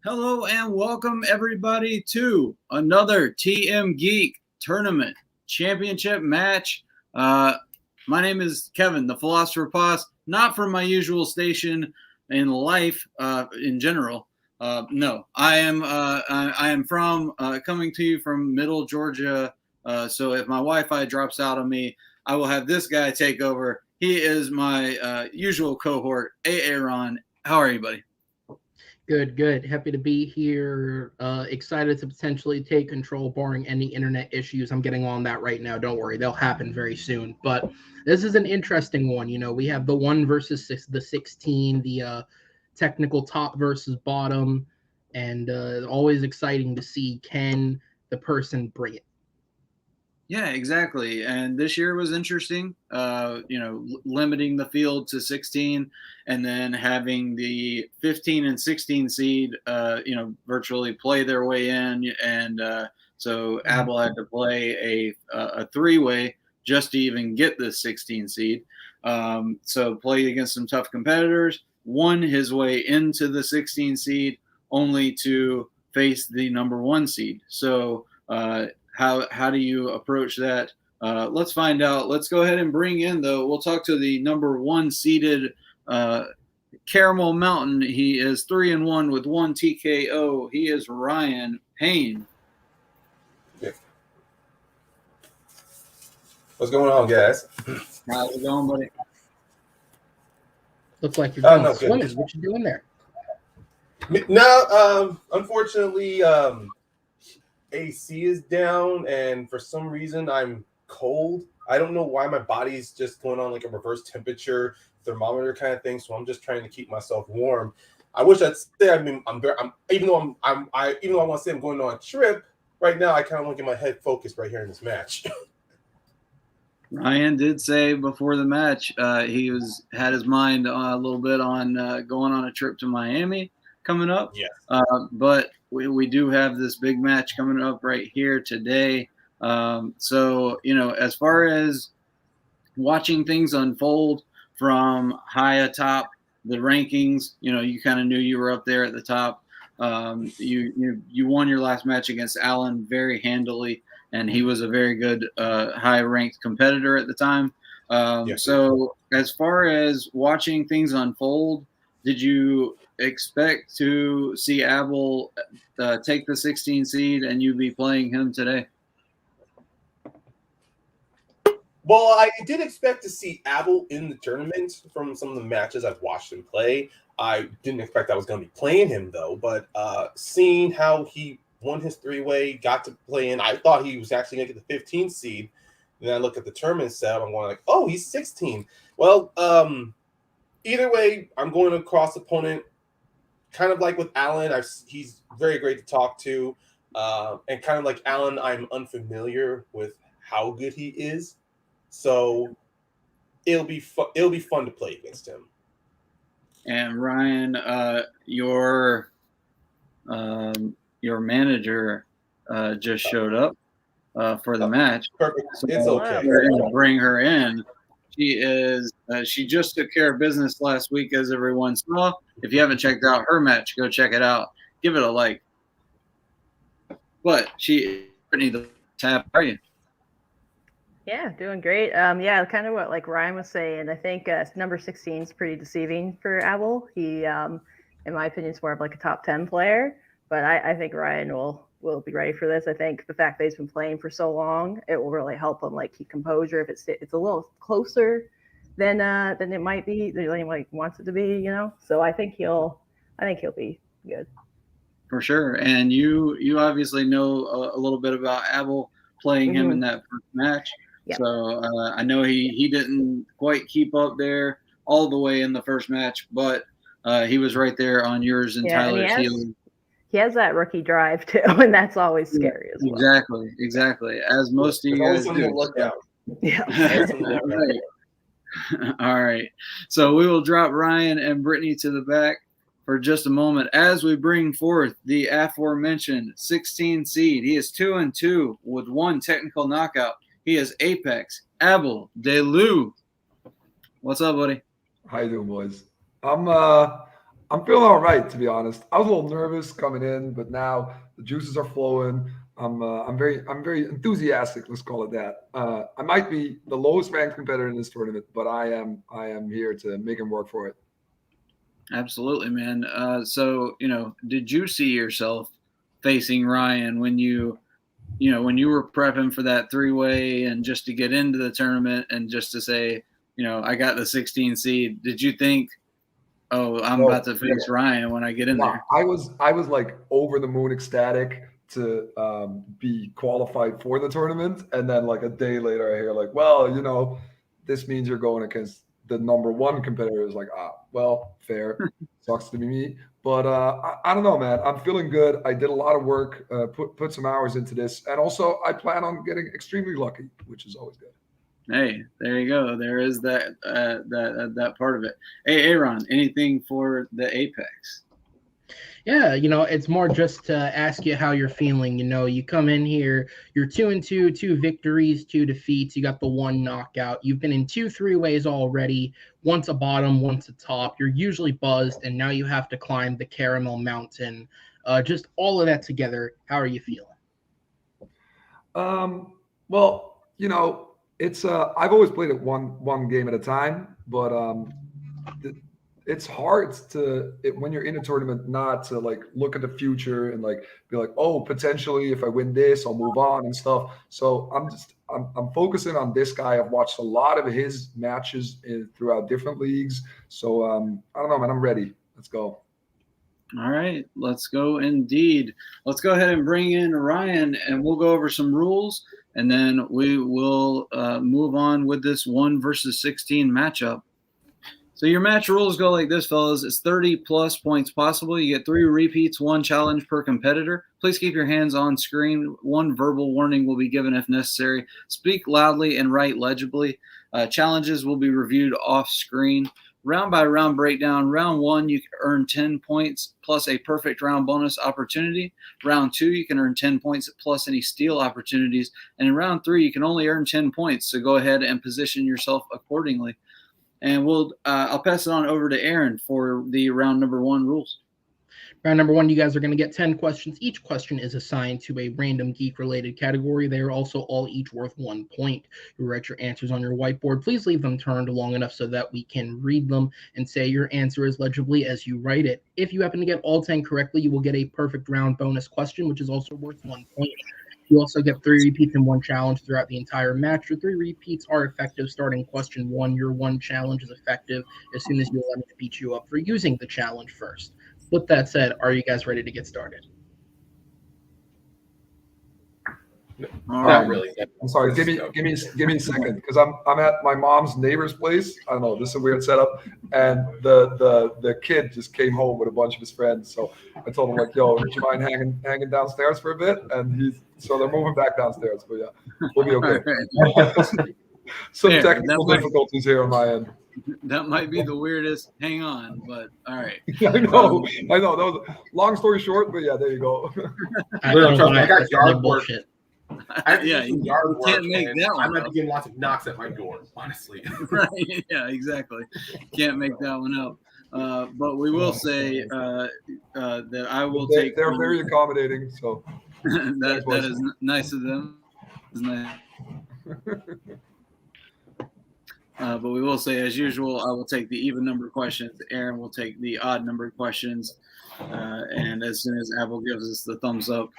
Hello and welcome everybody to another TMGeek tournament championship match. My name is Kevin, the Philosopher Poss, not from my usual station in life in general. No, I am from coming to you from Middle Georgia. So if my Wi-Fi drops out on me, I will have this guy take over. He is my usual cohort, Aaron. How are you, buddy? Good. Happy to be here. Excited to potentially take control, barring any internet issues. I'm getting on that right now. Don't worry, they'll happen very soon. But this is an interesting one. You know, we have the 1 versus 6, the 16, the technical top versus bottom, and always exciting to see can the person bring it. Yeah, exactly. And this year was interesting, limiting the field to 16 and then having the 15 and 16 seed, virtually play their way in. And so Abel had to play a three-way just to even get the 16 seed. So played against some tough competitors, won his way into the 16 seed only to face the number 1 seed. So, how do you approach that? Let's find out. Let's go ahead and bring in, though. We'll talk to the number 1 seeded Caramel Mountain. He is 3-1 with 1 TKO. He is Ryan Payne. Yeah. What's going on, guys? How's it going, buddy? Looks like you're going swimming. What you doing there? No, unfortunately, AC is down, and for some reason I'm cold. I don't know why my body's just going on like a reverse temperature thermometer kind of thing. So I'm just trying to keep myself warm. I wish I'd say I'm even though I want to say I'm going on a trip right now. I kind of want to get my head focused right here in this match. Ryan did say before the match he had his mind a little bit on going on a trip to Miami coming up. Yes. But we do have this big match coming up right here today. So, as far as watching things unfold from high atop the rankings, you kind of knew you were up there at the top. You won your last match against Alan very handily, and he was a very good high-ranked competitor at the time. Yes. So as far as watching things unfold, did you expect to see Abel take the 16 seed and you be playing him today? Well, I did expect to see Abel in the tournament from some of the matches I've watched him play. I didn't expect I was going to be playing him, though. But seeing how he won his three-way, got to play in, I thought he was actually going to get the 15 seed. Then I look at the tournament setup, I'm going like, oh, he's 16. Well, either way, I'm going to cross opponent. Kind of like with Alan, he's very great to talk to. And kind of like Alan, I'm unfamiliar with how good he is. So it'll be fun to play against him. And Ryan, your manager just showed up for the match. Perfect. So it's okay. We're going to bring her in. She just took care of business last week, as everyone saw. If you haven't checked out her match, go check it out. Give it a like. But Brittany, the tab, how are you? Yeah, doing great. Yeah, kind of what like Ryan was saying. I think number 16 is pretty deceiving for Abel. He, in my opinion, is more of like a top 10 player. But I think Ryan will be ready for this. I think the fact that he's been playing for so long, it will really help him like keep composure. If it's a little closer than it might be, than he like wants it to be, So I think he'll be good. For sure. And you obviously know a little bit about Abel, playing him in that first match. Yep. So I know he didn't quite keep up there all the way in the first match, but he was right there on yours and Tyler's heels. He has that rookie drive too, and that's always scary as well. Exactly. As most of you guys do. Look out. Yeah. Right. All right. So we will drop Ryan and Brittany to the back for just a moment as we bring forth the aforementioned 16 seed. He is 2-2 with 1 technical knockout. He is Apex Abel Leeuw. What's up, buddy? How you doing, boys? I'm I'm feeling all right, to be honest. I was a little nervous coming in, but now the juices are flowing. I'm very enthusiastic. Let's call it that. I might be the lowest ranked competitor in this tournament, but I am here to make him work for it. Absolutely, man. So, did you see yourself facing Ryan when you were prepping for that 3-way and just to get into the tournament and just to say, I got the 16 seed? Did you think, oh, I'm about to face Ryan when I get in there? I was like over the moon ecstatic to be qualified for the tournament, and then like a day later I hear like, well, this means you're going against the number one competitor. Is like, well, fair. Sucks to be me, but I don't know, man. I'm feeling good. I did a lot of work, put some hours into this, and also I plan on getting extremely lucky, which is always good. Hey, there you go. There is that part of it. Hey, Aaron, anything for the Apex? Yeah, it's more just to ask you how you're feeling. You come in here, you're 2-2, 2 victories, 2 defeats. You got the 1 knockout. You've been in 2 3-ways already. Once a bottom, once a top. You're usually buzzed, and now you have to climb the Caramel Mountain. Just all of that together. How are you feeling? Well, it's I've always played it one game at a time, but it's hard when you're in a tournament not to like look at the future and like be like, oh, potentially if I win this, I'll move on and stuff. So I'm focusing on this guy. I've watched a lot of his matches throughout different leagues. So I don't know, man. I'm ready. Let's go. All right, let's go indeed. Let's go ahead and bring in Ryan, and we'll go over some rules, and then we will move on with this 1 versus 16 matchup. So your match rules go like this, fellas. It's 30-plus points possible. You get 3 repeats, 1 challenge per competitor. Please keep your hands on screen. 1 verbal warning will be given if necessary. Speak loudly and write legibly. Challenges will be reviewed off screen. Round by round breakdown. Round 1, you can earn 10 points plus a perfect round bonus opportunity. Round 2, you can earn 10 points plus any steal opportunities. And in round 3, you can only earn 10 points. So go ahead and position yourself accordingly. And I'll pass it on over to Aaron for the round number 1 rules. Round number 1, you guys are going to get 10 questions. Each question is assigned to a random geek-related category. They are also all each worth 1 point. You write your answers on your whiteboard. Please leave them turned long enough so that we can read them and say your answer as legibly as you write it. If you happen to get all 10 correctly, you will get a perfect round bonus question, which is also worth 1 point. You also get 3 repeats and 1 challenge throughout the entire match. Your 3 repeats are effective starting question 1. Your 1 challenge is effective as soon as you let me beat you up for using the challenge first. With that said, are you guys ready to get started? Not really. I'm sorry. Give me a second because I'm at my mom's neighbor's place. I don't know. This is a weird setup, and the kid just came home with a bunch of his friends. So I told him like, "Yo, would you mind hanging downstairs for a bit?" And so they're moving back downstairs. But yeah, we'll be okay. Right. Some technical difficulties here on my end. That might be the weirdest. Hang on, but all right. I know. That was long story short, but yeah, there you go. I got yard work. Yeah, you can't make that one. I might be getting lots of knocks at my door, honestly. Right? Yeah, exactly. Can't make that one up. But we will say that I will take. They're very accommodating, so that is nice of them. It's nice. But we will say, as usual, I will take the even number questions. Aaron will take the odd number questions. And as soon as Abel gives us the thumbs up,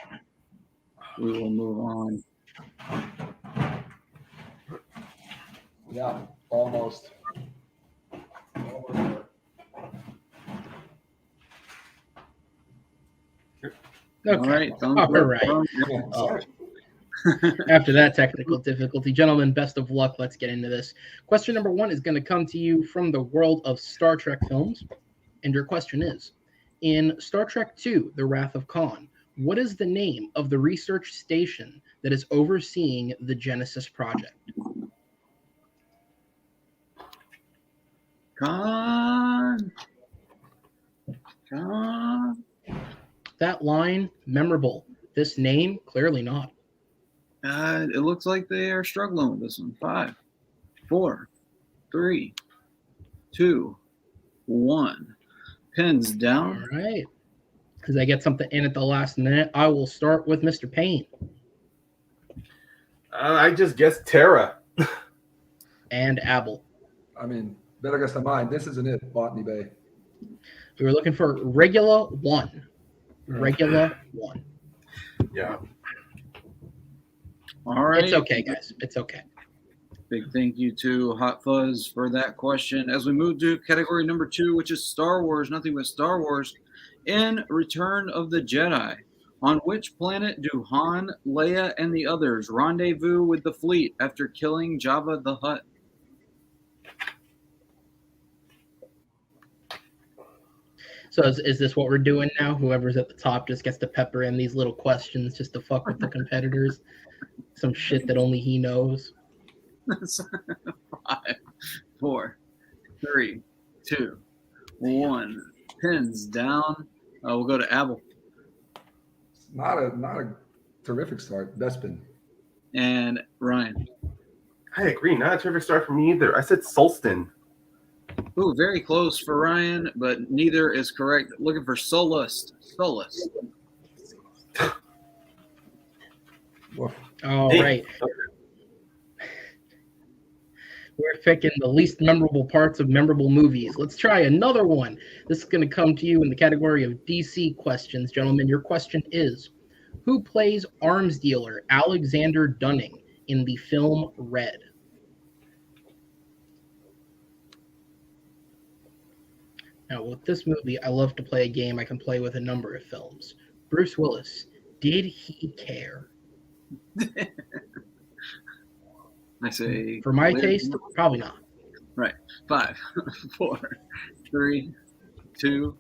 we will move on. Yeah, almost. Okay. All right. All right. Sorry. After that technical difficulty, gentlemen, best of luck. Let's get into this. Question number 1 is going to come to you from the world of Star Trek films. And your question is, in Star Trek II, The Wrath of Khan, what is the name of the research station that is overseeing the Genesis project? Khan. That line, memorable. This name, clearly not. It looks like they are struggling with this one. 5, 4, 3, 2, 1. pins down. All right. Because I get something in at the last minute, I will start with Mr. Payne. I just guessed Terra. And Abel. I mean, better guess than mine. This isn't it, Botany Bay. We were looking for Regula 1. Regula 1. Yeah. All right. It's okay, guys. It's okay. Big thank you to Hot Fuzz for that question. As we move to category number 2, which is Star Wars, nothing but Star Wars. In Return of the Jedi, on which planet do Han, Leia, and the others rendezvous with the fleet after killing Jabba the Hutt? So is this what we're doing now? Whoever's at the top just gets to pepper in these little questions just to fuck with the competitors? Some shit that only he knows. 5, 4, 3, 2, 1. Pins down. We'll go to Abel. Not a terrific start. Bespin. And Ryan. I agree. Not a terrific start for me either. I said Solstin. Ooh, very close for Ryan, but neither is correct. Looking for Solus. Solus. All right. We're picking the least memorable parts of memorable movies. Let's try another one. This is going to come to you in the category of DC questions. Gentlemen, your question is, who plays arms dealer Alexander Dunning in the film Red? Now, with this movie, I love to play a game I can play with a number of films. Bruce Willis, did he care? I say For my taste, probably not. Right. 5, 4, 3, 2,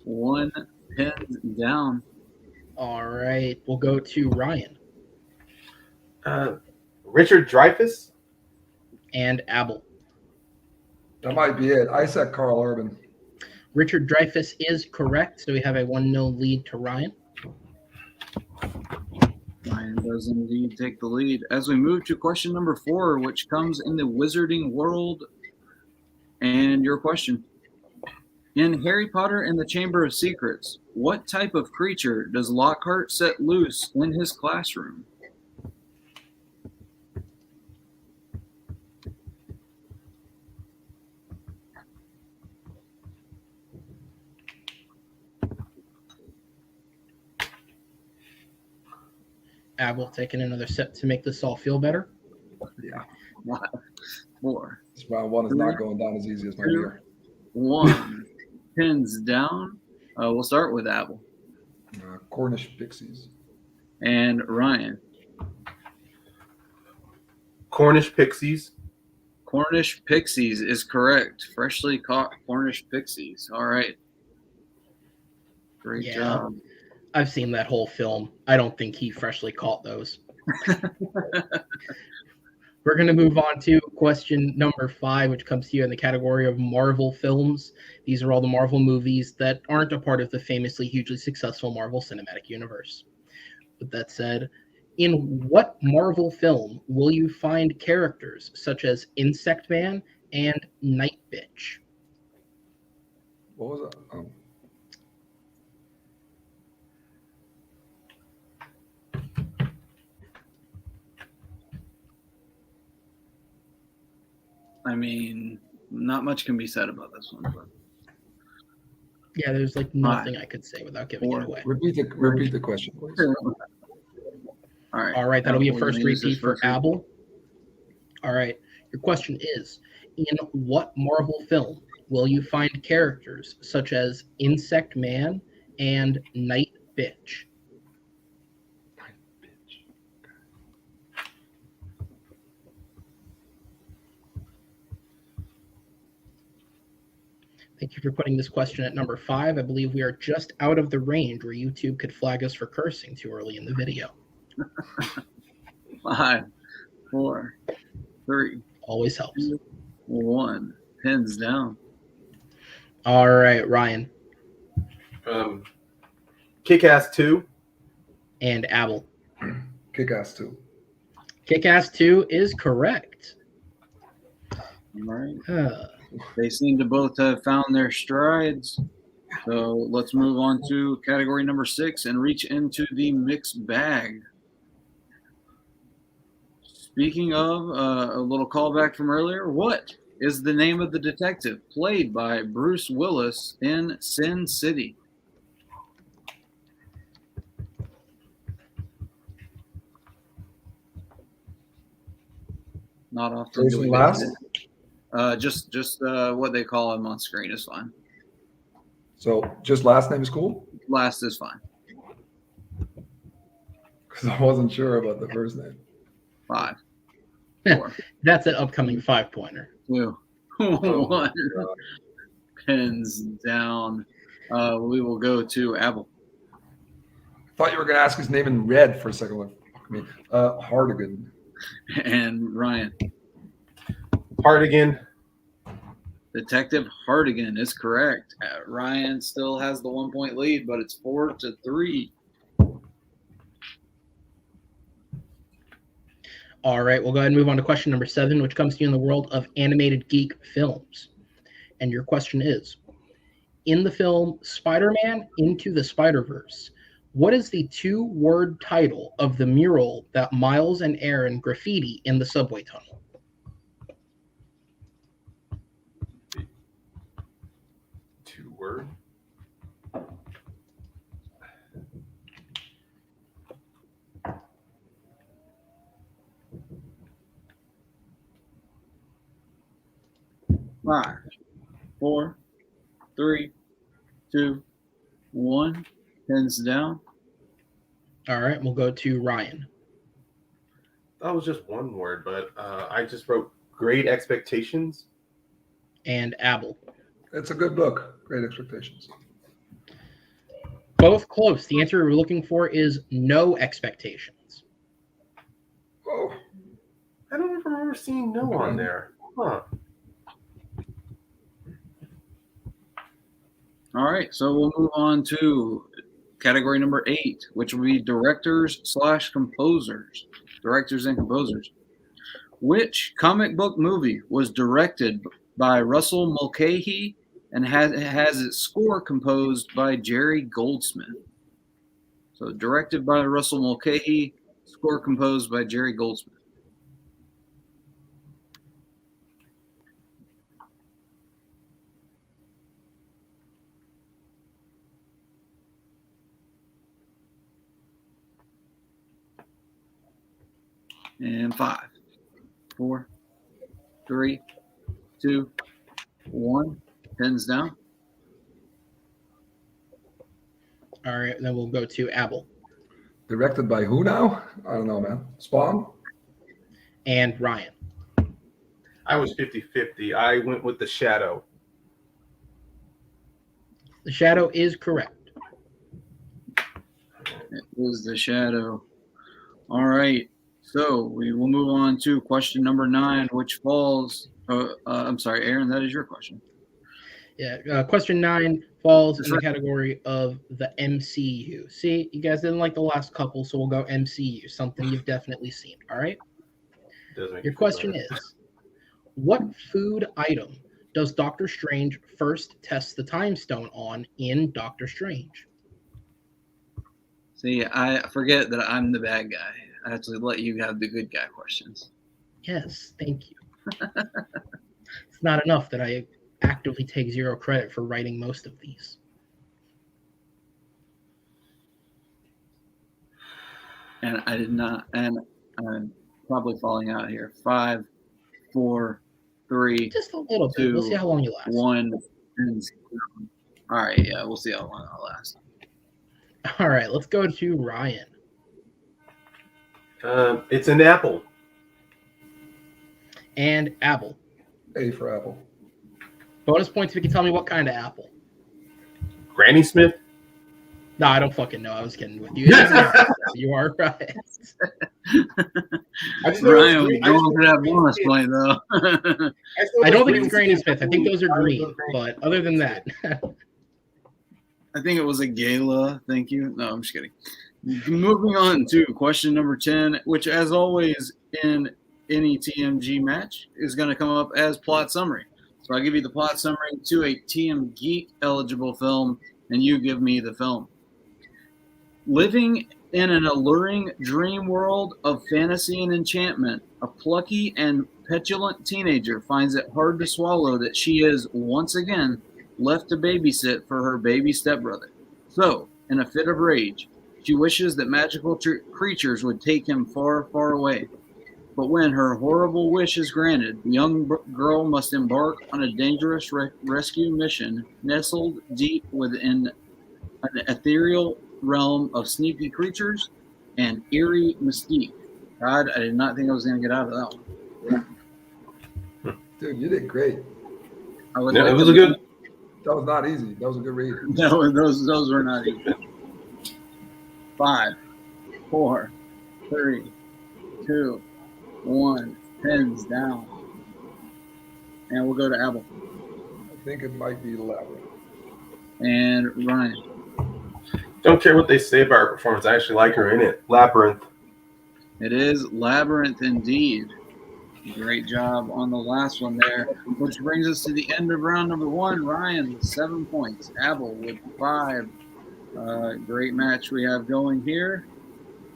1. Pins down. All right. We'll go to Ryan. Richard Dreyfuss. And Abel. That might be it. I said Carl Urban. Richard Dreyfuss is correct. So we have a 1-0 lead to Ryan. Ryan does indeed take the lead. As we move to question number 4, which comes in the wizarding world. And your question. In Harry Potter and the Chamber of Secrets, what type of creature does Lockhart set loose in his classroom? Abel taking another sip to make this all feel better. Yeah. 5, 4, This round one is not going down as easy as my year. 1. Pins down. We'll start with Abel. Cornish Pixies. And Ryan. Cornish Pixies. Cornish Pixies is correct. Freshly caught Cornish Pixies. All right. Great job. I've seen that whole film. I don't think he freshly caught those. We're going to move on to question number 5, which comes to you in the category of Marvel films. These are all the Marvel movies that aren't a part of the famously hugely successful Marvel Cinematic Universe. With that said, in what Marvel film will you find characters such as Insect Man and Night Bitch? What was that? Oh. I mean, not much can be said about this one. But Yeah, there's like nothing I could say without giving it away. Repeat the question, please. All Right, that'll be a Abel, first you use this repeat for first Abel. All right, your question is, in what Marvel film will you find characters such as Insect Man and Night Bitch? Thank you for putting this question at number 5. I believe we are just out of the range where YouTube could flag us for cursing too early in the video. 5, 4, 3. Always helps. 1. Pins down. All right, Ryan. Kick-Ass 2. And Abel. Kick-Ass 2. Kick-Ass 2 is correct. All right. They seem to both have found their strides. So let's move on to category number 6 and reach into the mixed bag. Speaking of a little callback from earlier, what is the name of the detective played by Bruce Willis in Sin City? Not often. First and last. Just what they call him on screen is fine. So just last name is cool? Last is fine. Because I wasn't sure about the first name. 5, 4, That's an upcoming 5-pointer. 2, Oh, 1. God. Pins down. We will go to Abel. I thought you were going to ask his name in red for a second. Like, fuck me. Hardigan. And Ryan. Hardigan. Detective Hardigan is correct. Ryan still has the 1-point lead, but it's 4-3. All right, we'll go ahead and move on to question number 7, which comes to you in the world of animated geek films. And your question is, in the film Spider-Man Into the Spider-Verse, what is the 2-word title of the mural that Miles and Aaron graffiti in the subway tunnel? Two-word. Five, 4, 3, 2, 1. Pins down. All right, we'll go to Ryan. That was just one word, but I just wrote Great Expectations. And Abel. It's a good book. Great Expectations. Both close. The answer we're looking for is No Expectations. Oh, I don't ever remember seeing no on there. Huh. All right, so we'll move on to category number 8, which will be directors/composers. Directors and composers. Which comic book movie was directed by Russell Mulcahy and has its score composed by Jerry Goldsmith? So directed by Russell Mulcahy, score composed by Jerry Goldsmith. And 5, 4, 3, 2, 1. Pins down. All right, then we'll go to Abel. directed by who now? I don't know, man. Spawn? And Ryan. I was 50-50. I went with The Shadow. The Shadow is correct. It was The Shadow. All right. So we will move on to question number 9, which falls. I'm sorry, Aaron, that is your question. Yeah. Question 9 falls in the category of the MCU. See, you guys didn't like the last couple, so we'll go MCU, something you've definitely seen. All right. Your question is, what food item does Doctor Strange first test the Time Stone on in Doctor Strange? See, I forget that I'm the bad guy. I actually let you have the good guy questions. Yes, thank you. It's not enough that I actively take 0 credit for writing most of these. And I did not, and I'm probably falling out here. 5, 4, 3, Just a little bit. We'll see how long you last. 1. All right, yeah, we'll see how long I'll last. All right, let's go to Ryan. It's an apple. And Abel. A for Apple. Bonus points if you can tell me what kind of apple. Granny Smith. No, I don't fucking know. I was kidding with you. You are right. Ryan, we're going for that bonus point, though. I don't think it's Granny Smith. I think those are green. But other than that. I think it was a gala. Thank you. No, I'm just kidding. Moving on to question number 10, which, as always, in any TMG match, is going to come up as plot summary. So I give you the plot summary to a TMGeek eligible film, and you give me the film. Living in an alluring dream world of fantasy and enchantment, a plucky and petulant teenager finds it hard to swallow that she is, once again, left to babysit for her baby stepbrother. So, in a fit of rage, she wishes that magical creatures would take him far, far away. But when her horrible wish is granted, the young girl must embark on a dangerous rescue mission nestled deep within an ethereal realm of sneaky creatures and eerie mystique. God, I did not think I was going to get out of that one. Dude, you did great. I would Yeah, like it was to- a good. That was not easy. That was a good read. No, those were not easy. 5, 4, 3, 2, 1. Pens down. And we'll go to Abel. I think it might be Labyrinth. And Ryan. Don't care what they say about her performance. I actually like her in it. Labyrinth. It is Labyrinth indeed. Great job on the last one there, which brings us to the end of round number 1. Ryan with 7 points. Abel with 5. Great match we have going here.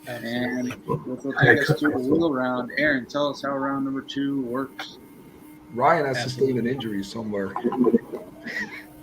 And this will take us to the wheel round. Aaron, tell us how round number 2 works. Ryan has sustained an injury somewhere.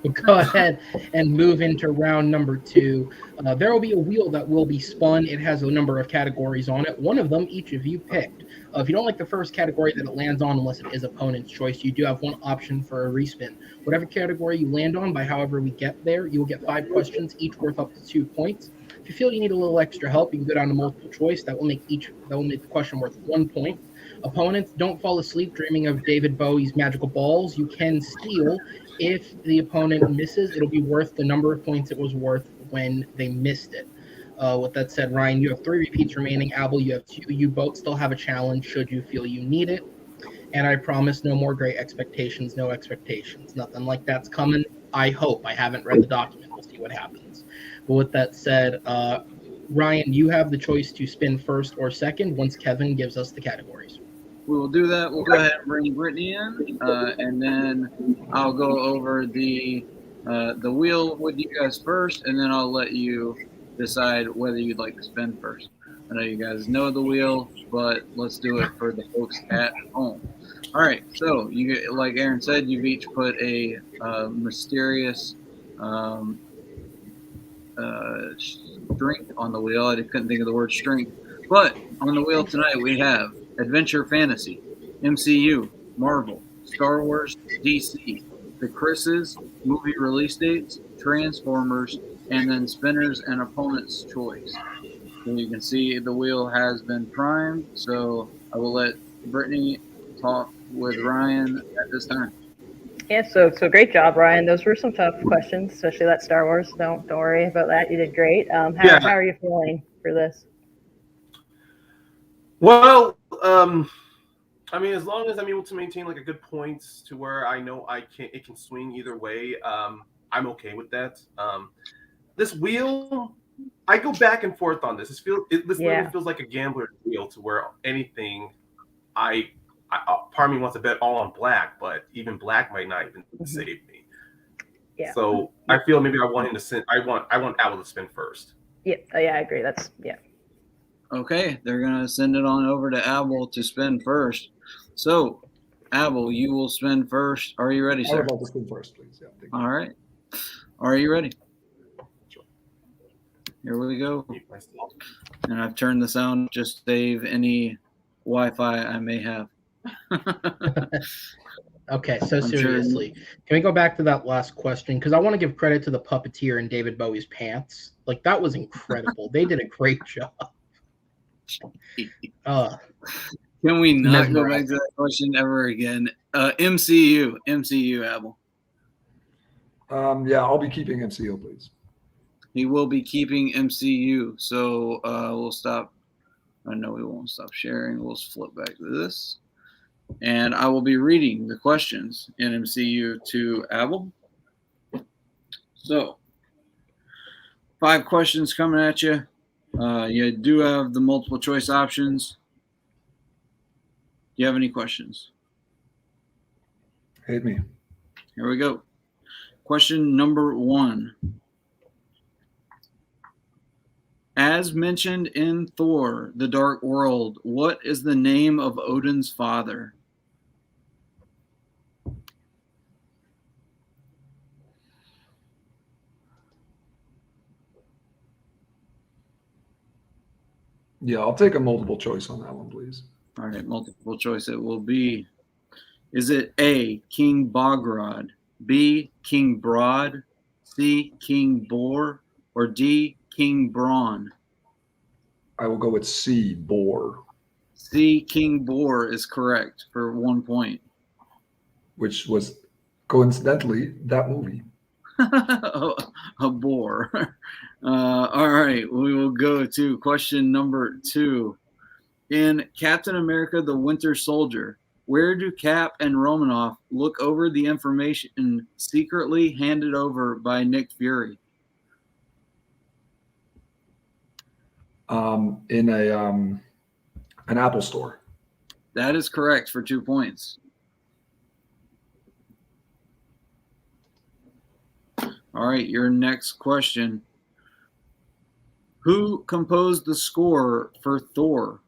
We'll go ahead and move into round number 2. There will be a wheel that will be spun. It has a number of categories on it. One of them, each of you picked. If you don't like the first category that it lands on, unless it is opponent's choice, you do have one option for a respin. Whatever category you land on, by however we get there, you will get 5 questions, each worth up to 2 points. If you feel you need a little extra help, you can go down to multiple choice. That will make the question worth 1 point. Opponents, don't fall asleep dreaming of David Bowie's magical balls. You can steal. If the opponent misses, it'll be worth the number of points it was worth when they missed it. With that said, Ryan, you have 3 repeats remaining. Abel, you have 2. You both still have a challenge should you feel you need it. And I promise no more great expectations, no expectations. Nothing like that's coming. I hope. I haven't read the document. We'll see what happens. But with that said, Ryan, you have the choice to spin first or second once Kevin gives us the categories. We will do that. We'll go ahead and bring Brittany in, and then I'll go over the wheel with you guys first, and then I'll let you decide whether you'd like to spin first. I know you guys know the wheel, but let's do it for the folks at home. All right, so you get, like Aaron said, you've each put a mysterious strength on the wheel. I couldn't think of the word strength, but on the wheel tonight we have Adventure Fantasy, MCU, Marvel, Star Wars, DC, the Chris's, movie release dates, Transformers, and then spinners and opponent's choice. So you can see the wheel has been primed, so I will let Brittany talk with Ryan at this time. Yeah, so great job, Ryan. Those were some tough questions, especially that Star Wars. Don't worry about that. You did great. How are you feeling for this? Well, I mean, as long as I'm able to maintain like a good points to where I know it can swing either way, I'm okay with that. This wheel, I go back and forth on this. This literally feels like a gambler's wheel to where anything, part of me wants to bet all on black, but even black might not even save me. Yeah. So I feel maybe I want him to spin. I want Abel to spin first. Yeah. Yeah, I agree. Okay, they're going to send it on over to Abel to spin first. So, Abel, you will spin first. Are you ready, I sir? would like to spin first, please. Yeah, thank you. All right. Are you ready? Sure. Here we go. And I've turned the sound just to save any Wi-Fi I may have. Okay, so seriously, can we go back to that last question? Because I want to give credit to the puppeteer in David Bowie's pants. Like, that was incredible. They did a great job. Can we not go back to that question ever again? MCU, Abel. Yeah, I'll be keeping MCO, please. He will be keeping MCU. So we'll stop. I know we won't stop sharing. We'll flip back to this. And I will be reading the questions in MCU to Abel. So, 5 questions coming at you. You do have the multiple choice options. Do you have any questions? Hit me. Here we go. Question number 1. As mentioned in Thor, The Dark World, what is the name of Odin's father? Yeah, I'll take a multiple choice on that one, please. All right, multiple choice it will be. Is it A, King Bogrod, B, King Broad, C, King Bor, or D, King Braun? I will go with C, Boar, C, King Bor is correct for 1 point. which was coincidentally that movie. A boar. All right, we will go to question number 2. In Captain America the Winter Soldier, where do Cap and Romanoff look over the information secretly handed over by Nick Fury? In an Apple store. That is correct for 2 points. All right, your next question. Who composed the score for Thor?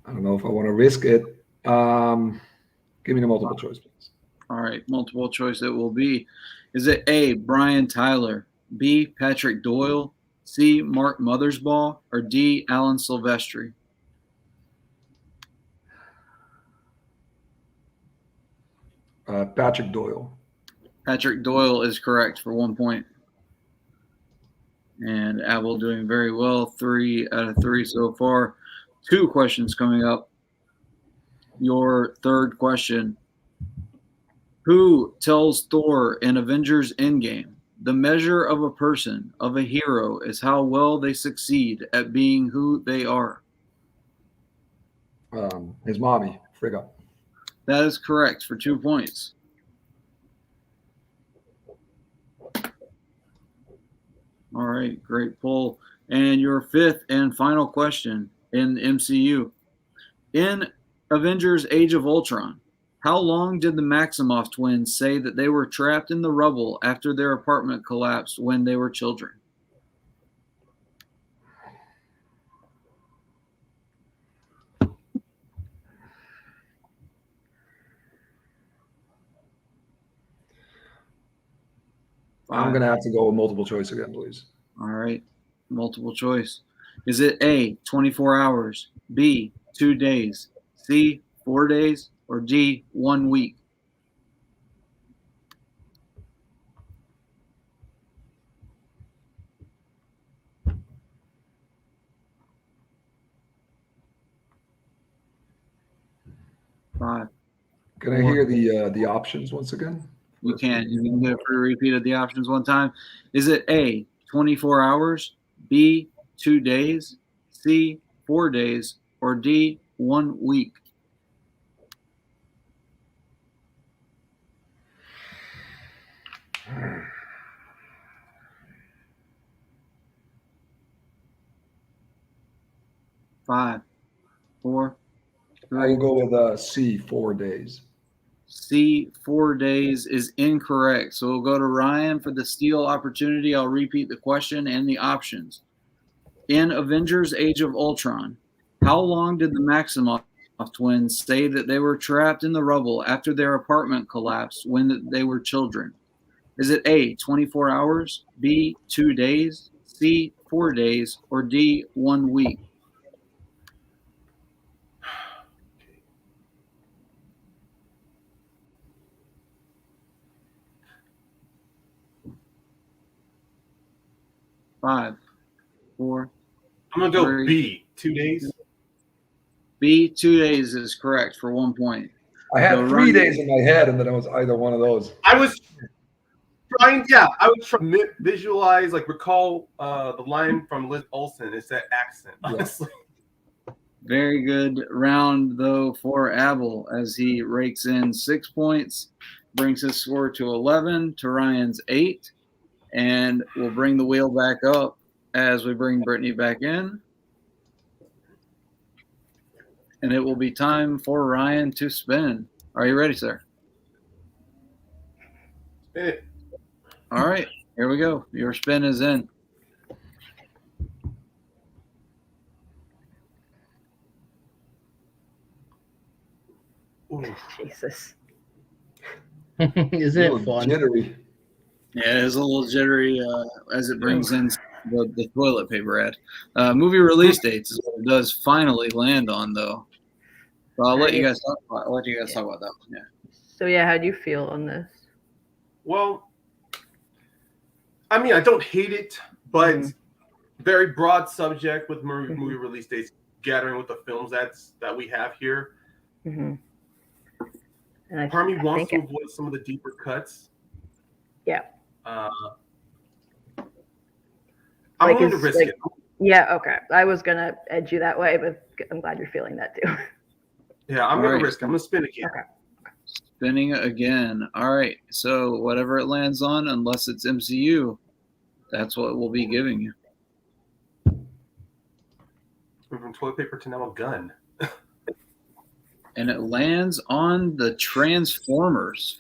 I don't know if I want to risk it. Give me the multiple choice, please. All right, multiple choice it will be. Is it A, Brian Tyler, B, Patrick Doyle, C, Mark Mothersbaugh, or D, Alan Silvestri? Patrick Doyle. Patrick Doyle is correct for 1 point. And Abel doing very well. 3 out of 3 so far. 2 questions coming up. Your third question. Who tells Thor in Avengers Endgame, the measure of a person, of a hero, is how well they succeed at being who they are? His mommy, Frigga. That is correct for 2 points. All right, great pull. And your fifth and final question in MCU. In Avengers Age of Ultron, how long did the Maximoff twins say that they were trapped in the rubble after their apartment collapsed when they were children? I'm going to have to go with multiple choice again, please. All right, multiple choice. Is it A, 24 hours, B, 2 days, C, 4 days, or D, 1 week? Five. Can I hear the options once again? You can. You can get a repeat of the options one time. Is it A, 24 hours, B, 2 days, C, 4 days, or D, 1 week? Five, four, I three. will go with C, 4 days. C, 4 days is incorrect. So we'll go to Ryan for the steal opportunity. I'll repeat the question and the options. In Avengers Age of Ultron, how long did the Maximoff twins say that they were trapped in the rubble after their apartment collapsed when they were children? Is it A, 24 hours, B, 2 days, C, 4 days, or D, 1 week? Five, four. I'm going to go three. B, 2 days. B, 2 days is correct for 1 point. I had So 3 Ryan- days in my head, and then it was either one of those. I was trying to visualize, like recall the line from Liz Olsen. It's that accent, honestly. Very good round, though, for Abel as he rakes in 6 points, brings his score to 11, to Ryan's 8, and we'll bring the wheel back up as we bring Brittany back in. And it will be time for Ryan to spin. Are you ready, sir? Spin it. All right, here we go. Your spin is in. Ooh. Jesus. Isn't A it little fun? jittery. Yeah, it's a little jittery as it brings in the toilet paper ad. Movie release dates is what it does finally land on, though. So I'll let you guys talk about that one. Yeah. So yeah, how do you feel on this? Well, I mean, I don't hate it, but very broad subject with movie release dates, gathering with the films that we have here. Mm-hmm. And Part of me wants to avoid some of the deeper cuts. Yeah. I'm willing to risk it. Yeah, okay. I was gonna edge you that way, but I'm glad you're feeling that too. Yeah, I'm gonna risk it. I'm gonna spin again. Okay. Spinning again. All right. So whatever it lands on, unless it's MCU, that's what we'll be giving you. From toilet paper to now a gun. And it lands on the Transformers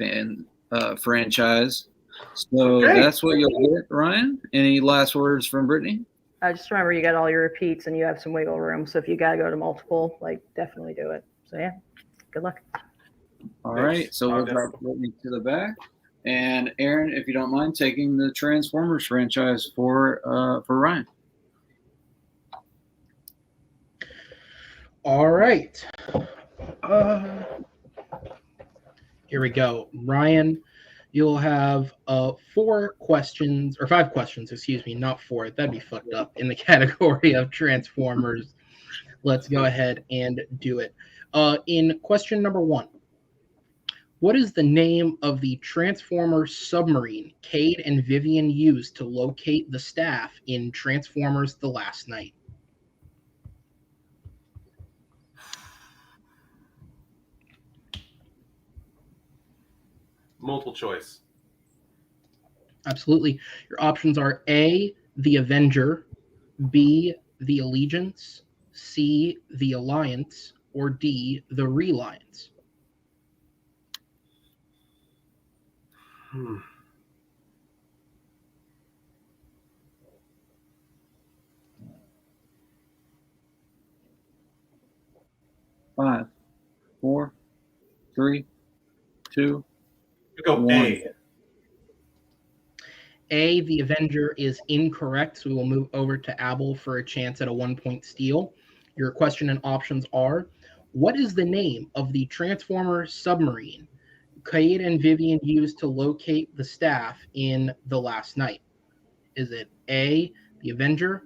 franchise. So that's what you'll get, Ryan. Any last words from Brittany? Just remember, you got all your repeats and you have some wiggle room. So if you got to go to multiple, definitely do it. So yeah, good luck. All right. So we'll drop Brittany to the back. And Aaron, if you don't mind, taking the Transformers franchise for Ryan. All right. Here we go. Ryan, you'll have 5 questions, excuse me, not 4. That'd be fucked up in the category of Transformers. Let's go ahead and do it. In question number 1, what is the name of the Transformer submarine Cade and Vivian used to locate the staff in Transformers: The Last Night? Multiple choice. Absolutely. Your options are A, the Avenger, B, the Allegiance, C, the Alliance, or D, the Reliance. Five, 4, 3, 2, Go 1. A, the Avenger is incorrect, so we will move over to Abel for a chance at a 1-point steal. Your question and options are, what is the name of the Transformer submarine Cade and Vivian used to locate the staff in The Last Night? Is it A, the Avenger,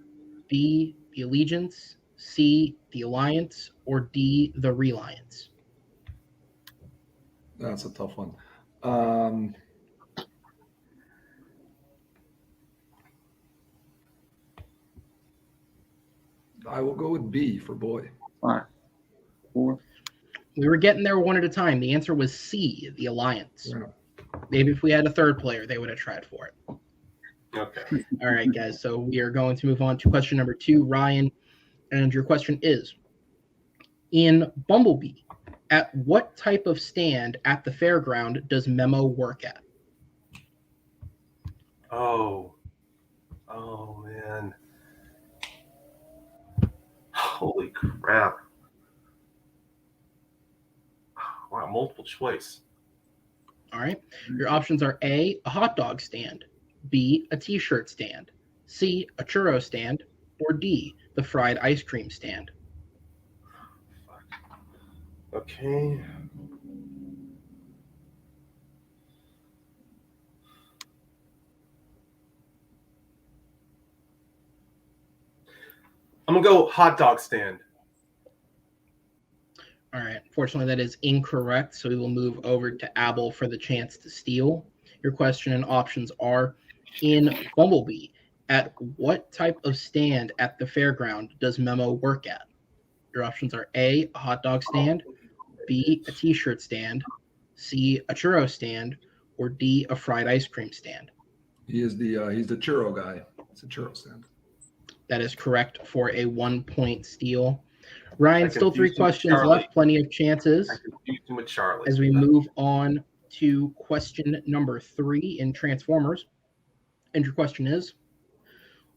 B, the Allegiance, C, the Alliance, or D, the Reliance? That's a tough one. I will go with B for boy. 5, 4. We were getting there one at a time. The answer was C, the Alliance. Yeah. Maybe if we had a third player, they would have tried for it. Okay. All right, guys. So we are going to move on to question number 2, Ryan. And your question is, in Bumblebee, at what type of stand at the fairground does Memo work at? Oh man. Holy crap. Wow, multiple choice. All right. Your options are A, a hot dog stand, B, a t-shirt stand, C, a churro stand, or D, the fried ice cream stand. Okay. I'm gonna go hot dog stand. All right. Fortunately, that is incorrect. So we will move over to Abel for the chance to steal. Your question and options are, in Bumblebee, at what type of stand at the fairground does Memo work at? Your options are A, a hot dog stand, B, a t-shirt stand, C, a churro stand, or D, a fried ice cream stand. He's the churro guy. It's a churro stand. That is correct for a 1-point steal. Ryan, still 3 confused him with questions Charlie. left, plenty of chances I confused him with Charlie. as we move on to question number 3 in Transformers. And your question is,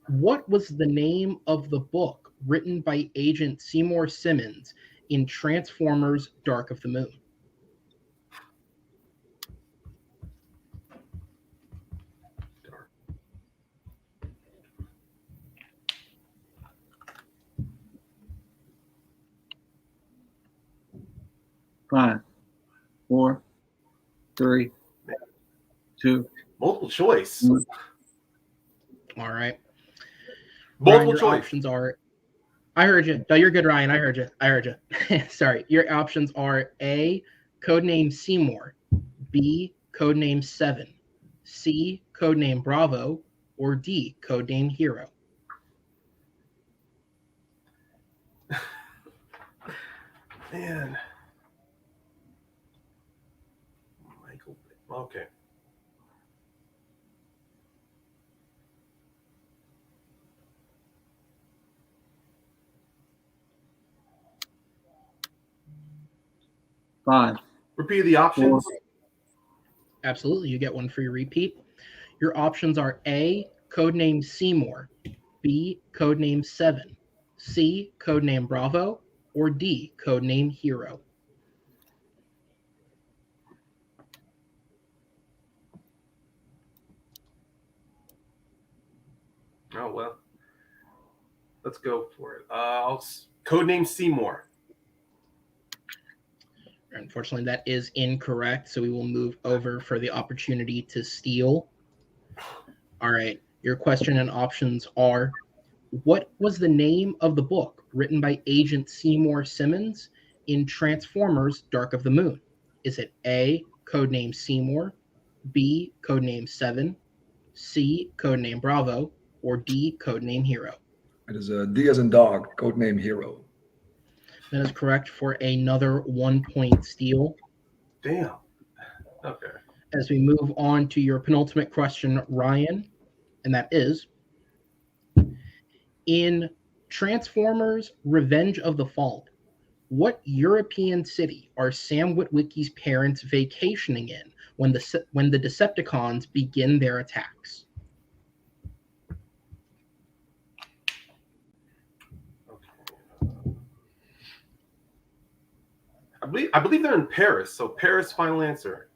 what was the name of the book written by Agent Seymour Simmons in Transformers Dark of the Moon? Five, 4, 3, 2. Multiple choice. Mm. All right. Multiple Ryan, your choice. options are. I heard you. No, you're good, Ryan. I heard you. Sorry. Your options are A, codename Seymour, B, codename 7, C, codename Bravo, or D, codename Hero. Man. Michael. Okay. Five. Repeat the options. Absolutely. You get one for your repeat. Your options are A, codename Seymour, B, codename 7, C, codename Bravo, or D, codename Hero. Oh well. Let's go for it. Codename Seymour. Unfortunately, that is incorrect, so we will move over for the opportunity to steal. All right. Your question and options are, what was the name of the book written by Agent Seymour Simmons in Transformers Dark of the Moon? Is it A, codename Seymour, B, codename 7, C, codename Bravo, or D, codename Hero? It is D as in dog, codename Hero. That is correct for another 1-point steal. Damn. Okay. As we move on to your penultimate question, Ryan, and that is, in Transformers Revenge of the Fallen, what European city are Sam Witwicky's parents vacationing in when the Decepticons begin their attacks? I believe they're in Paris, so Paris, final answer.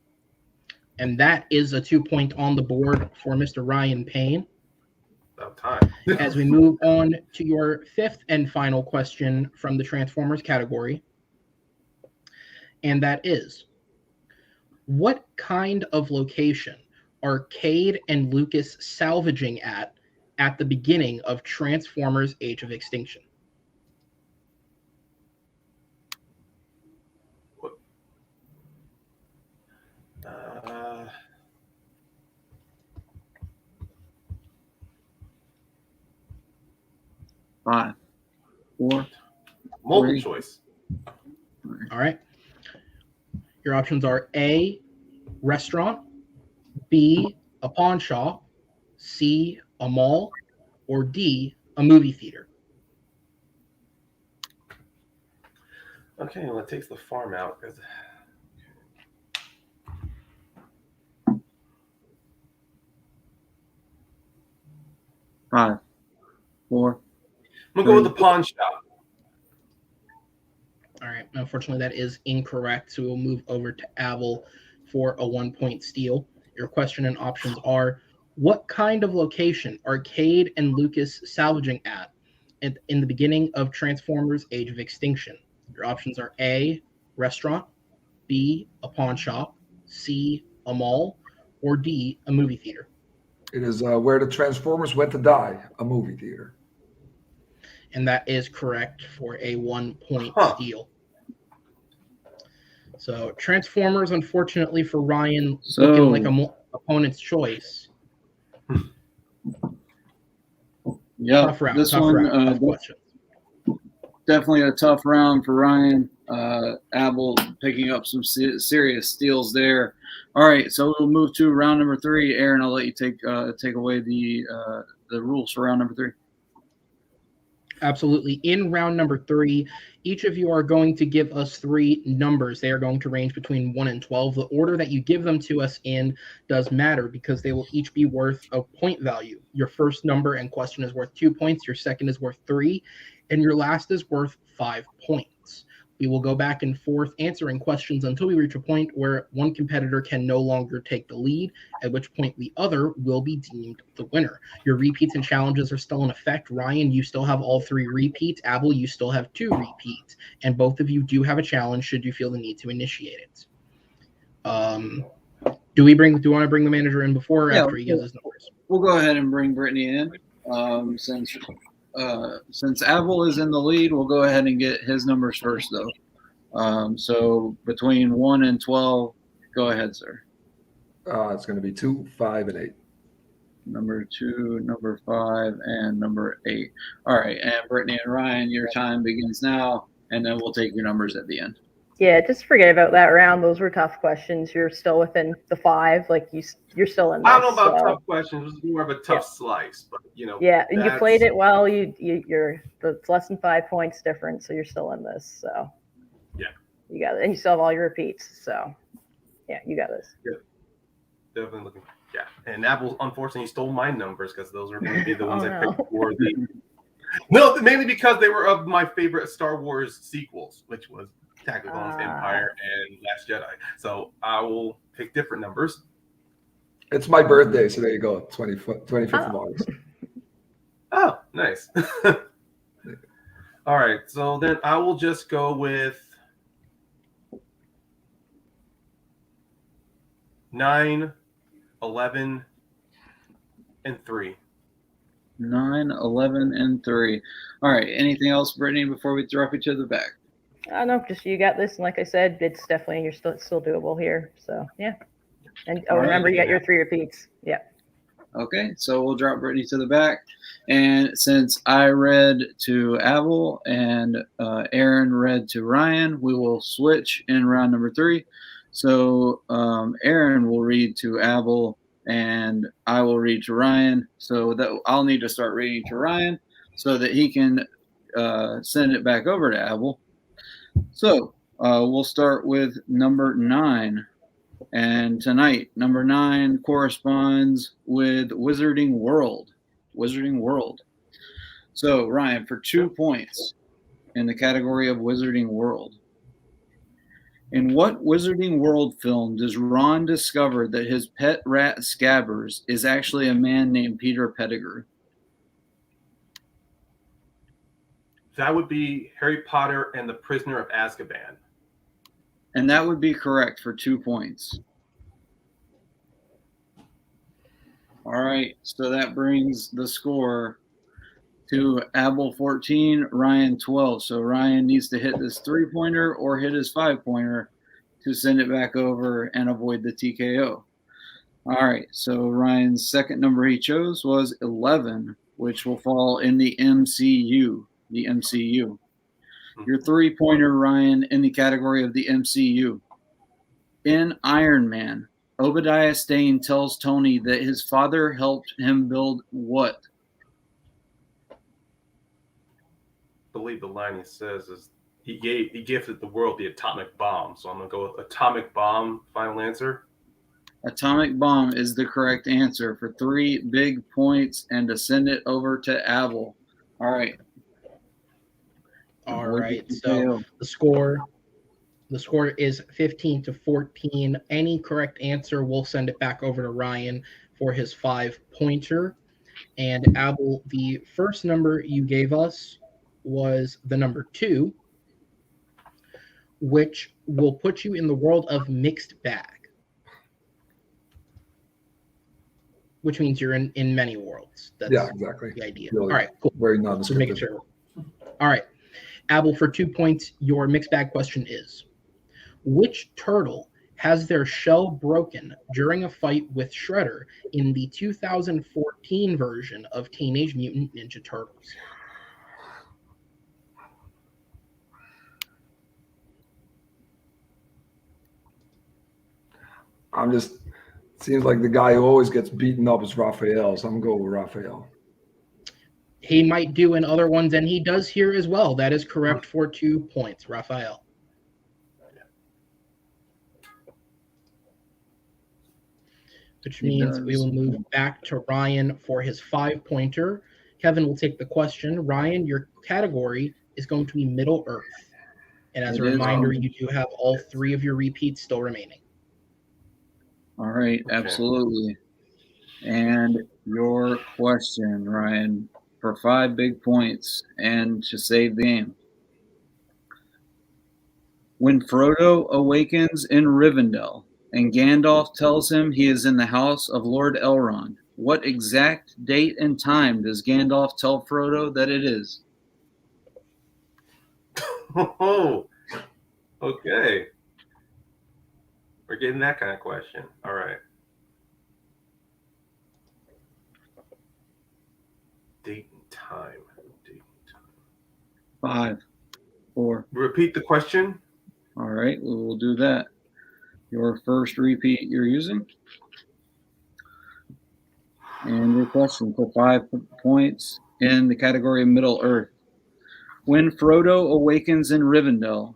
And that is a 2-point on the board for Mr. Ryan Payne. About time. As we move on to your 5th and final question from the Transformers category, and that is, what kind of location are Cade and Lucas salvaging at the beginning of Transformers Age of Extinction? Five, 4. Multiple Three. choice. All right. Your options are A, restaurant, B, a pawn shop, C, a mall, or D, a movie theater. Okay, well, it takes the farm out because. Five, 4. I'm gonna go with the pawn shop. All right. Unfortunately, that is incorrect. So we'll move over to Abel for a 1-point steal. Your question and options are, what kind of location are Cade and Lucas salvaging at in the beginning of Transformers Age of Extinction? Your options are A, restaurant, B, a pawn shop, C, a mall, or D, a movie theater. It is where the Transformers went to die, a movie theater. And that is correct for a 1-point steal. So Transformers, unfortunately for Ryan, looking like a opponent's choice. Yeah, Tough route. this Tough one. route. Tough question. definitely a tough round for Ryan. Abel picking up some serious steals there. All right, so we'll move to round number 3. Aaron, I'll let you take away the rules for round number 3. Absolutely. In round number 3, each of you are going to give us 3 numbers. They are going to range between 1 and 12. The order that you give them to us in does matter because they will each be worth a point value. Your first number and question is worth 2 points. Your second is worth 3. And your last is worth 5 points. We will go back and forth answering questions until we reach a point where one competitor can no longer take the lead, at which point the other will be deemed the winner. Your repeats and challenges are still in effect. Ryan, you still have all 3 repeats. Abel, you still have 2 repeats. And both of you do have a challenge should you feel the need to initiate it. Do you want to bring the manager in before or after he gives his numbers? We'll go ahead and bring Brittany in. Since Abel is in the lead, we'll go ahead and get his numbers first, though. So between 1 and 12, go ahead, sir. It's going to be 2, 5, and 8. Number 2, number 5, and number 8. All right, and Brittany and Ryan, your time begins now, and then we'll take your numbers at the end. Yeah, just forget about that round. Those were tough questions. You're still within the 5. Like you're still in this. I don't know about tough questions. It was more of a tough slice, but Yeah, and you played it well. You're it's less than 5 points difference, so you're still in this. So yeah, you got it, and you still have all your repeats. So yeah, you got this. Yeah, definitely looking. Yeah, and Apple unfortunately stole my numbers because those were going to be the ones I picked for the. No, mainly because they were of my favorite Star Wars sequels, which was Attack of the Clones, Empire, and Last Jedi. So I will pick different numbers. It's my birthday, so there you go. 25th of August. Oh, nice. All right, so then I will just go with 9, 11, and 3. 9, 11, and 3. All right, anything else, Brittany, before we drop each other back? No, just you got this, and like I said, it's definitely you're still doable here. So yeah, and remember you got your 3 repeats. Yeah. Okay, so we'll drop Brittany to the back, and since I read to Abel and Aaron read to Ryan, we will switch in round number 3. So Aaron will read to Abel, and I will read to Ryan. So that I'll need to start reading to Ryan so that he can send it back over to Abel. So we'll start with number 9. And tonight, number 9 corresponds with Wizarding World. Wizarding World. So, Ryan, for 2 points in the category of Wizarding World. In what Wizarding World film does Ron discover that his pet rat Scabbers is actually a man named Peter Pettigrew? That would be Harry Potter and the Prisoner of Azkaban. And that would be correct for 2 points. All right, so that brings the score to Abel 14, Ryan 12. So Ryan needs to hit this 3-pointer or hit his 5-pointer to send it back over and avoid the TKO. All right, so Ryan's second number he chose was 11, which will fall in the MCU. The MCU. Your 3-pointer, Ryan, in the category of the MCU. In Iron Man, Obadiah Stane tells Tony that his father helped him build what? I believe the line he says is he gifted the world the atomic bomb. So I'm going to go with atomic bomb, final answer. Atomic bomb is the correct answer for 3 big points and to send it over to Abel. All right. All right. So the score is 15-14. Any correct answer will send it back over to Ryan for his 5-pointer. And Abel, the first number you gave us was the number 2, which will put you in the world of mixed bag, which means you're in many worlds. That's exactly the idea. Really, all right, cool. Very non-descriptive. Sure. All right. Abel, for 2 points, your mixed bag question is, which turtle has their shell broken during a fight with Shredder in the 2014 version of Teenage Mutant Ninja Turtles? I'm just it seems like the guy who always gets beaten up is Raphael, so I'm going with Raphael. He might do in other ones, and he does here as well. That is correct for 2 points, Raphael. Which means we will move back to Ryan for his 5-pointer. Kevin will take the question. Ryan, your category is going to be Middle Earth. And as a reminder, you do have all 3 of your repeats still remaining. All right, absolutely. And your question, Ryan, for 5 big points and to save the game. When Frodo awakens in Rivendell and Gandalf tells him he is in the house of Lord Elrond, what exact date and time does Gandalf tell Frodo that it is? Oh, okay. We're getting that kind of question. All right. Date and time. 5, 4. Repeat the question. All right, we will do that. Your first repeat you're using. And your question for 5 points in the category of Middle Earth. When Frodo awakens in Rivendell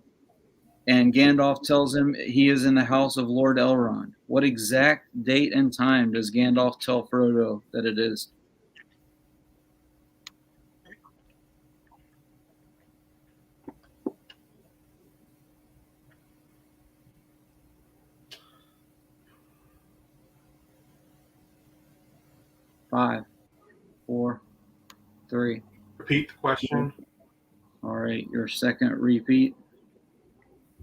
and Gandalf tells him he is in the house of Lord Elrond, what exact date and time does Gandalf tell Frodo that it is? Five, 4, 3. Repeat the question. All right, your second repeat.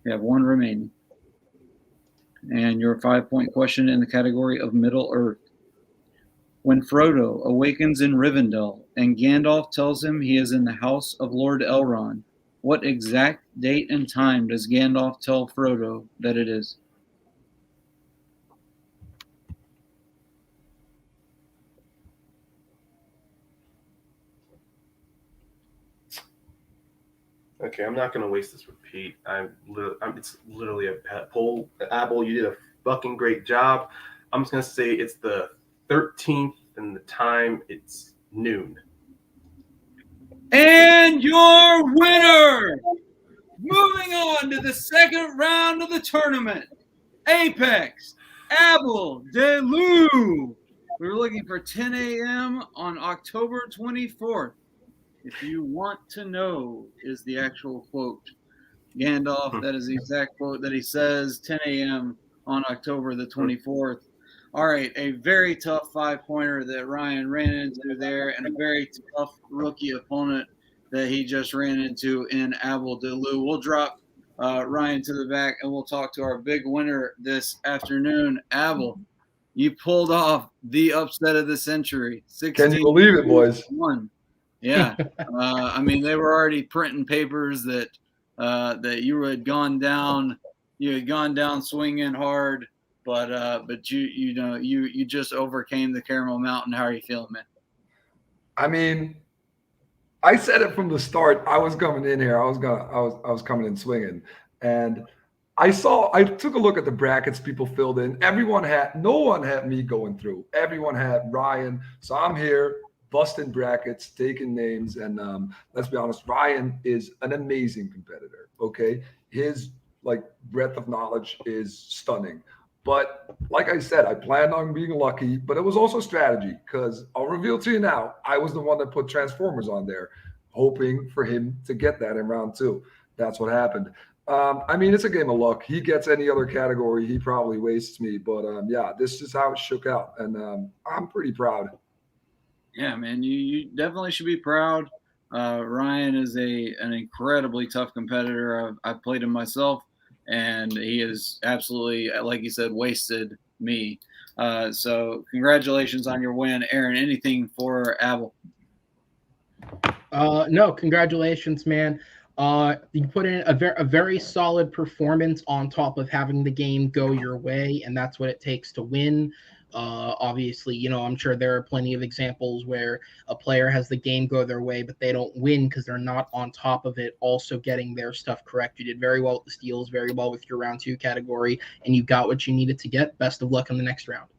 You have 1 remaining. And your 5-point question in the category of Middle Earth. When Frodo awakens in Rivendell and Gandalf tells him he is in the house of Lord Elrond, what exact date and time does Gandalf tell Frodo that it is? Okay, I'm not going to waste this repeat. It's literally a pet poll. Abel, you did a fucking great job. I'm just going to say it's the 13th and the time it's noon. And your winner, moving on to the second round of the tournament, Apex, Abel de Leeuw. We were looking for 10 a.m. on October 24th. If you want to know, is the actual quote. Gandalf, that is the exact quote that he says, 10 a.m. on October the 24th. All right, a very tough 5-pointer that Ryan ran into there, and a very tough rookie opponent that he just ran into in Abel de Leeuw. We'll drop Ryan to the back, and we'll talk to our big winner this afternoon. Abel, you pulled off the upset of the century. 16 Can you believe it, boys? 1. Yeah, I mean, they were already printing papers that that you had gone down swinging hard, but you just overcame the Caramel Mountain. How are you feeling, man? I mean, I said it from the start. I was coming in here. I was coming in swinging, and I took a look at the brackets people filled in. No one had me going through. Everyone had Ryan. So I'm here busting brackets, taking names, and let's be honest, Ryan is an amazing competitor. Okay, his breadth of knowledge is stunning. But like I said, I planned on being lucky, but it was also strategy, because I'll reveal to you now, I was the one that put Transformers on there, hoping for him to get that in round 2. That's what happened. I mean, it's a game of luck. He gets any other category, he probably wastes me. But yeah, this is how it shook out, and I'm pretty proud. Yeah, man, you definitely should be proud. Ryan is an incredibly tough competitor. I've played him myself, and he is absolutely, like you said, wasted me. So congratulations on your win. Aaron, anything for Abel? No, congratulations, man. You put in a very solid performance on top of having the game go your way, and that's what it takes to win. Obviously, I'm sure there are plenty of examples where a player has the game go their way, but they don't win because they're not on top of it, also getting their stuff correct. You did very well with the steals, very well with your round 2 category, and you got what you needed to get. Best of luck in the next round.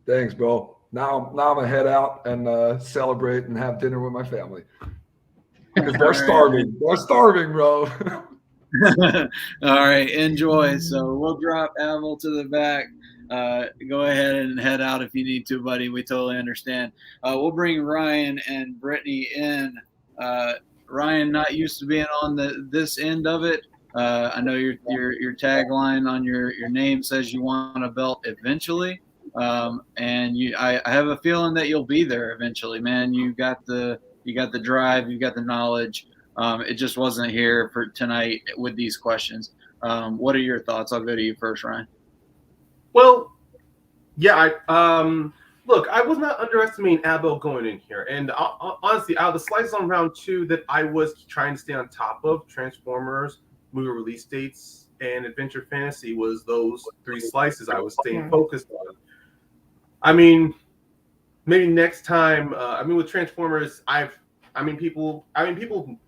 Thanks, bro. Now I'm gonna head out and celebrate and have dinner with my family because they're starving. They're starving, bro. All right, enjoy. So we'll drop Abel to the back. Go ahead and head out if you need to, buddy. We totally understand. We'll bring Ryan and Brittany in. Ryan, not used to being on this end of it. I know your tagline on your name says you want a belt eventually, and I have a feeling that you'll be there eventually, man. You got the drive, you got the knowledge. It just wasn't here for tonight with these questions. What are your thoughts? I'll go to you first, Ryan. Well, yeah, look, I was not underestimating Abel going in here. And honestly, out of the slices on round 2 that I was trying to stay on top of, Transformers, movie release dates, and Adventure Fantasy was those 3 slices I was staying focused on. I mean, maybe next time, with Transformers, people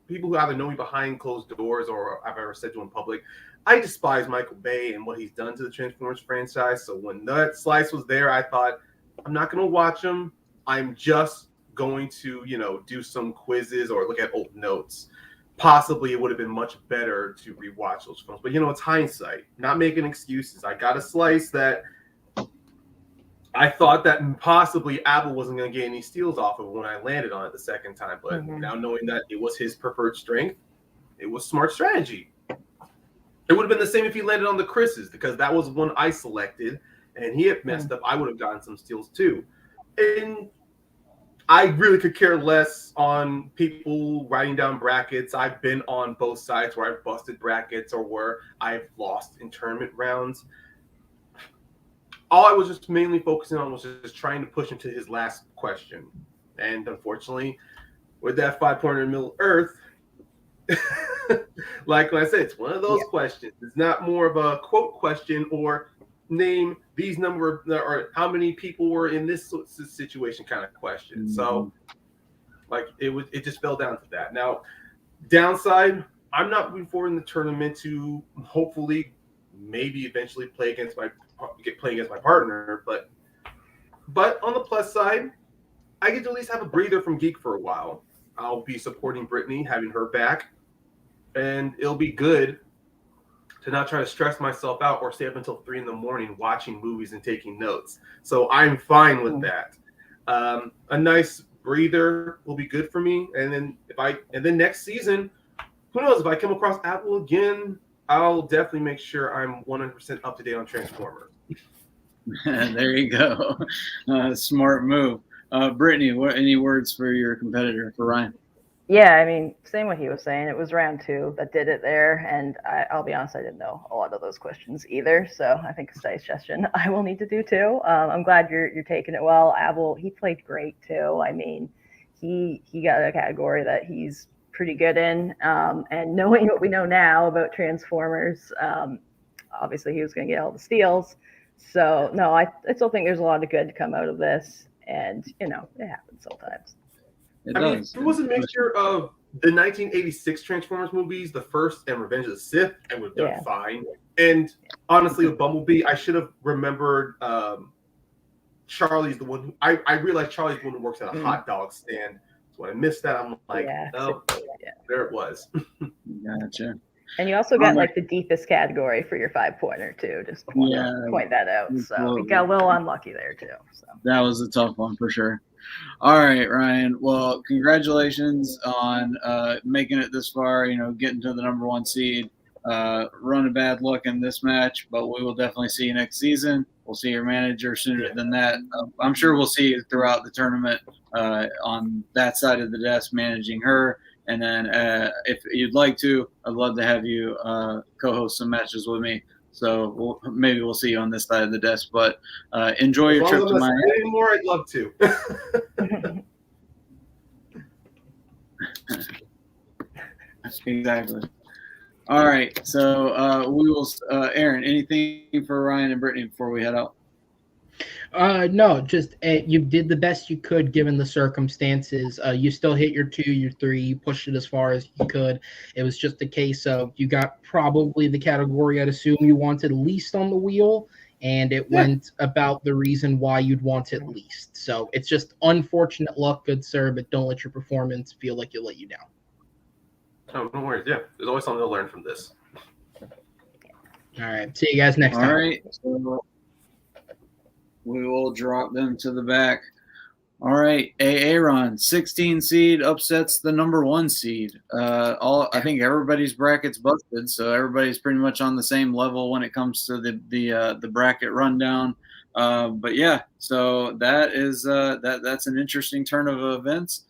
who either know me behind closed doors or I've ever said to in public, I despise Michael Bay and what he's done to the Transformers franchise. So when that slice was there, I thought, I'm not going to watch them. I'm just going to, do some quizzes or look at old notes. Possibly it would have been much better to rewatch those films. But, it's hindsight, not making excuses. I got a slice that I thought that possibly Abel wasn't going to get any steals off of when I landed on it the second time. But now knowing that it was his preferred strength, it was smart strategy. It would have been the same if he landed on the Chris's, because that was one I selected and he had messed up. I would have gotten some steals too. And I really could care less on people writing down brackets. I've been on both sides where I've busted brackets or where I've lost in tournament rounds. All I was just mainly focusing on was just trying to push him to his last question. And unfortunately, with that 5-pointer in Middle Earth, like I said, it's one of those questions. It's not more of a quote question or name these number or how many people were in this situation kind of question. So it just fell down to that. Now, downside, I'm not moving forward in the tournament to hopefully maybe eventually play against my partner, but on the plus side, I get to at least have a breather from Geek for a while. I'll be supporting Brittany, having her back, and it'll be good to not try to stress myself out or stay up until 3 a.m. watching movies and taking notes. So I'm fine with that. A nice breather will be good for me, and then next season, who knows, if I come across Apple again, I'll definitely make sure I'm 100% up to date on Transformers. There you go. Smart move. Brittany, any words for your competitor, for Ryan? Yeah, same what he was saying. It was round 2 that did it there, and I'll be honest, I didn't know a lot of those questions either. So I think a suggestion I will need to do too. I'm glad you're taking it well. Abel, he played great too. He got a category that he's pretty good in, and knowing what we know now about Transformers, obviously he was going to get all the steals. So no, I still think there's a lot of good to come out of this, and it happens sometimes. It was a mixture of the 1986 Transformers movies, the first and Revenge of the Sith, and we've done fine. And honestly, with Bumblebee, I should have remembered Charlie's the one. I realized Charlie's the one who works at a hot dog stand. So when I missed that, I'm like, there it was. Gotcha. And you also got the deepest category for your 5-pointer too. Just want to point that out. So we got a little unlucky there too. So that was a tough one for sure. All right, Ryan. Well, congratulations on making it this far. Getting to the number 1 seed. Running bad luck in this match, but we will definitely see you next season. We'll see your manager sooner than that. I'm sure we'll see you throughout the tournament on that side of the desk managing her. And then if you'd like to, I'd love to have you co-host some matches with me. So maybe we'll see you on this side of the desk. But enjoy your trip to Miami. Anymore, I'd love to. Exactly. All right. So we will. Aaron, anything for Ryan and Brittany before we head out? No, just you did the best you could given the circumstances. You still hit your 2, your 3, you pushed it as far as you could. It was just a case of you got probably the category I'd assume you wanted least on the wheel, and it went about the reason why you'd want it least. So it's just unfortunate luck, good sir, but don't let your performance feel like it let you down. Oh, no worries. Yeah, there's always something to learn from this. All right, see you guys next All time. right. So we will drop them to the back. All right, Aaron, 16 seed upsets the number 1 seed. I think everybody's bracket's busted, so everybody's pretty much on the same level when it comes to the bracket rundown. But yeah, so that is that's an interesting turn of events.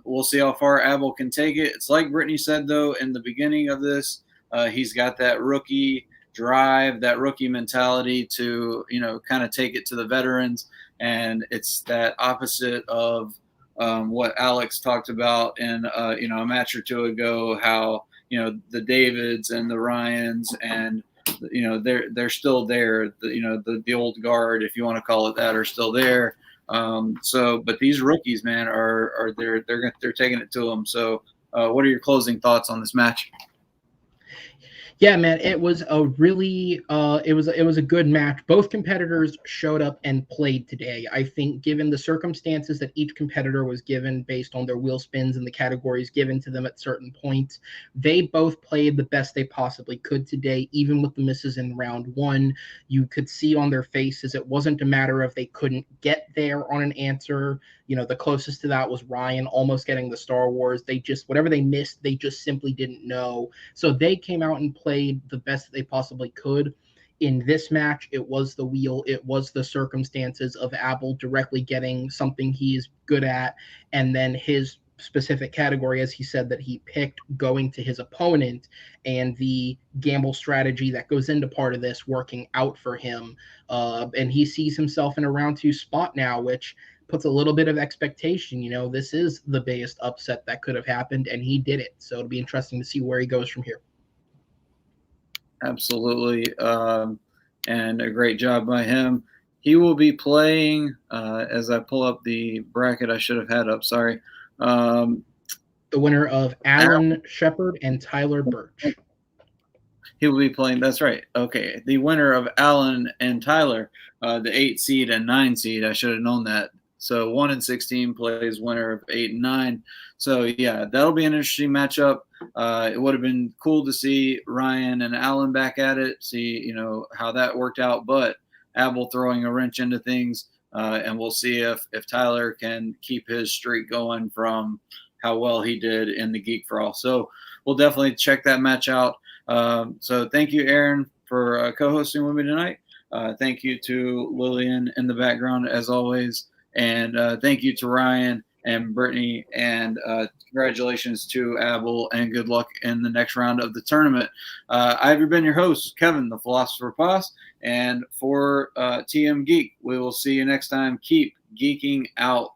We'll see how far Abel can take it. It's like Brittany said though in the beginning of this, he's got that rookie drive, that rookie mentality to kind of take it to the veterans. And it's that opposite of what Alex talked about in a match or two ago, how the Davids and the Ryans and they're still there. The old guard, if you want to call it that, are still there. But these rookies, man, are they're taking it to them. So what are your closing thoughts on this match? Yeah, man, it was a really it was a good match. Both competitors showed up and played today. I think given the circumstances that each competitor was given based on their wheel spins and the categories given to them at certain points, they both played the best they possibly could today, even with the misses in round 1. You could see on their faces it wasn't a matter of they couldn't get there on an answer. The closest to that was Ryan almost getting the Star Wars. They just, whatever they missed, they just simply didn't know. So they came out and played the best that they possibly could. In this match, it was the wheel, it was the circumstances of Abel directly getting something he's good at, and then his specific category, as he said, that he picked going to his opponent, and the gamble strategy that goes into part of this working out for him. And he sees himself in a round 2 spot now, which puts a little bit of expectation. This is the biggest upset that could have happened, and he did it. So it'll be interesting to see where he goes from here. Absolutely. And a great job by him. He will be playing, as I pull up the bracket I should have had up, sorry. The winner of Alan Shepard and Tyler Birch. He will be playing, that's right. Okay. The winner of Alan and Tyler, the 8 seed and 9 seed. I should have known that. So 1 and 16 plays winner of 8 and 9. So yeah, that'll be an interesting matchup. It would have been cool to see Ryan and Alan back at it, see how that worked out. But Abel throwing a wrench into things, and we'll see if Tyler can keep his streak going from how well he did in the Geek for All. So we'll definitely check that match out. So thank you, Aaron, for co-hosting with me tonight. Thank you to Lillian in the background as always. And thank you to Ryan and Brittany, and congratulations to Abel, and good luck in the next round of the tournament. I've been your host, Kevin, the Philosopher Boss, and for TMGeek, we will see you next time. Keep geeking out.